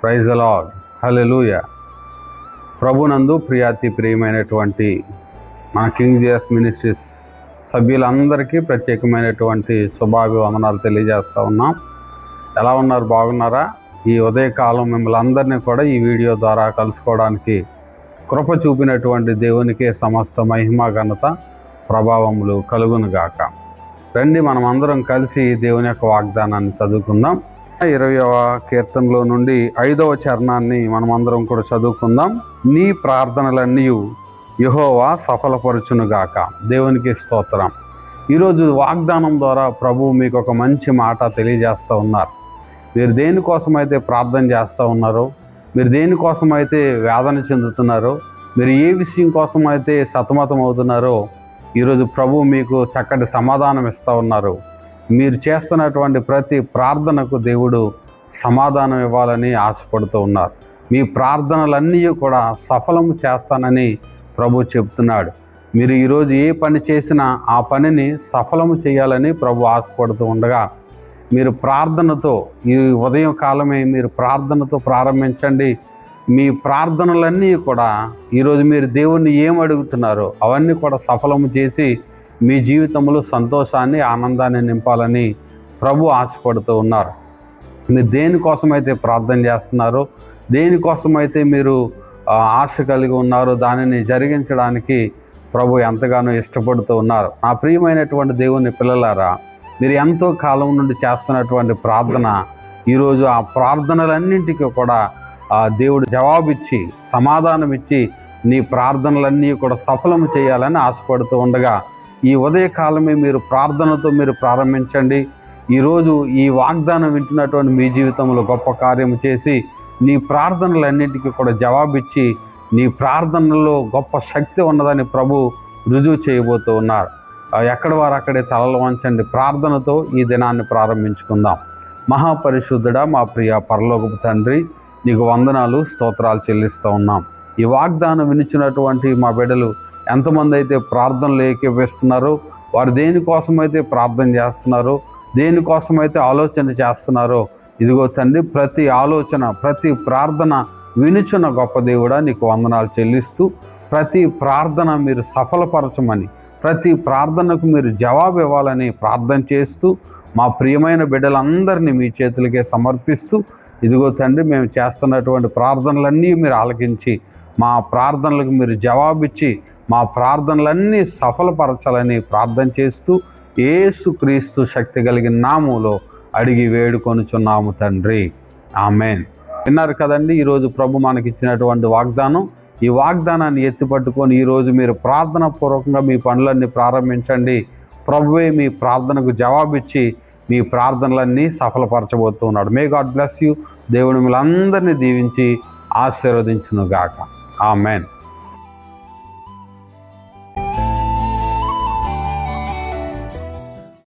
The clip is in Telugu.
Praise the lord. హల్లెలూయా. ప్రభునందు ప్రియాతి ప్రియమైనటువంటి మా కింగ్ జీసస్ మినిస్ట్రీస్ సభ్యులందరికీ ప్రత్యేకమైనటువంటి శుభాభివందనాలు తెలియజేస్తూ ఉన్నాం. ఎలా ఉన్నారు? బాగున్నారా? ఈ ఉదయకాలం మిమ్మల్ని అందరినీ కూడా ఈ వీడియో ద్వారా కలుసుకోవడానికి కృప చూపినటువంటి దేవునికే సమస్త మహిమ ఘనత ప్రభావములు కలుగునుగాక. రండి మనం అందరం కలిసి దేవుని యొక్క వాగ్దానాన్ని చదువుకుందాం. 20వ కీర్తనలో నుండి 5వ చరణాన్ని మనం అందరం కూడా చదువుకుందాం. నీ ప్రార్థనలన్నీ యెహోవా సఫలపరచునుగాక. దేవునికి స్తోత్రం. ఈరోజు వాగ్దానం ద్వారా ప్రభువు మీకు ఒక మంచి మాట తెలియజేస్తూ ఉన్నారు. మీరు దేనికోసమైతే ప్రార్థన చేస్తూ ఉన్నారో, మీరు దేనికోసమైతే వేదన చెందుతున్నారో, మీరు ఏ విషయం కోసమైతే సతమతం అవుతున్నారో, ఈరోజు ప్రభువు మీకు చక్కటి సమాధానం ఇస్తూ ఉన్నారు. మీరు చేస్తున్నటువంటి ప్రతి ప్రార్థనకు దేవుడు సమాధానం ఇవ్వాలని ఆశపడుతూ ఉన్నారు. మీ ప్రార్థనలన్నీ కూడా సఫలము చేస్తానని ప్రభు చెప్తున్నాడు. మీరు ఈరోజు ఏ పని చేసినా ఆ పనిని సఫలము చేయాలని ప్రభు ఆశపడుతూ ఉండగా, మీరు ప్రార్థనతో ఈ ఉదయం కాలమే మీరు ప్రార్థనతో ప్రారంభించండి. మీ ప్రార్థనలన్నీ కూడా ఈరోజు మీరు దేవుణ్ణి ఏం అడుగుతున్నారో అవన్నీ కూడా సఫలము చేసి మీ జీవితంలో సంతోషాన్ని, ఆనందాన్ని నింపాలని ప్రభు ఆశపడుతూ ఉన్నారు. మీరు దేనికోసమైతే ప్రార్థన చేస్తున్నారో, దేనికోసమైతే మీరు ఆశ కలిగి ఉన్నారో దానిని జరిగించడానికి ప్రభు ఎంతగానో ఇష్టపడుతూ ఉన్నారు. నా ప్రియమైనటువంటి దేవుని పిల్లలారా, మీరు ఎంతో కాలం నుండి చేస్తున్నటువంటి ప్రార్థన ఈరోజు ఆ ప్రార్థనలన్నింటికీ కూడా దేవుడు జవాబిచ్చి సమాధానం ఇచ్చి నీ ప్రార్థనలన్నీ కూడా సఫలము చేయాలని ఆశపడుతూ ఉండగా, ఈ ఉదయకాలమే మీరు ప్రార్థనతో మీరు ప్రారంభించండి. ఈరోజు ఈ వాగ్దానం వింటున్నటువంటి మీ జీవితంలో గొప్ప కార్యము చేసి నీ ప్రార్థనలన్నింటికీ కూడా జవాబిచ్చి నీ ప్రార్థనలో గొప్ప శక్తి ఉన్నదని ప్రభు రుజువు చేయబోతూ ఉన్నారు. ఎక్కడ వారు అక్కడే తలలు వంచండి. ప్రార్థనతో ఈ దినాన్ని ప్రారంభించుకుందాం. మహాపరిశుద్ధుడా, మా ప్రియ పరలోకపు తండ్రి, నీకు వందనాలు, స్తోత్రాలు చెల్లిస్తూ ఉన్నాం. ఈ వాగ్దానం వినిచినటువంటి మా బిడ్డలు ఎంతమంది అయితే ప్రార్థనలు ఏకీభవిస్తున్నారో, వారు దేనికోసమైతే ప్రార్థన చేస్తున్నారో, దేనికోసమైతే ఆలోచన చేస్తున్నారో, ఇదిగో తండ్రి, ప్రతి ఆలోచన, ప్రతి ప్రార్థన వినుచున్న గొప్ప దేవుడా నీకు వందనాలు చెల్లిస్తూ, ప్రతి ప్రార్థన మీరు సఫలపరచమని, ప్రతి ప్రార్థనకు మీరు జవాబు ఇవ్వాలని ప్రార్థన చేస్తూ, మా ప్రియమైన బిడ్డలందరినీ మీ చేతులకే సమర్పిస్తూ, ఇదిగో తండ్రి, మేము చేస్తున్నటువంటి ప్రార్థనలన్నీ మీరు ఆలకించి మా ప్రార్థనలకు మీరు జవాబిచ్చి మా ప్రార్థనలన్నీ సఫలపరచాలని ప్రార్థన చేస్తూ, యేసుక్రీస్తు శక్తి కలిగిన నామములో అడిగి వేడుకొనుచున్నాము తండ్రి. ఆమేన్. విన్నారు కదండి, ఈరోజు ప్రభు మనకి ఇచ్చినటువంటి వాగ్దానం. ఈ వాగ్దానాన్ని ఎత్తిపట్టుకొని ఈరోజు మీరు ప్రార్థన పూర్వకంగా మీ పనులన్నీ ప్రారంభించండి. ప్రభువే మీ ప్రార్థనకు జవాబిచ్చి మీ ప్రార్థనలన్నీ సఫలపరచబోతున్నాడు. May God bless you. దేవుడు మిమ్మల్ని అందరినీ దీవించి ఆశీర్వదించును గాక. ఆమేన్.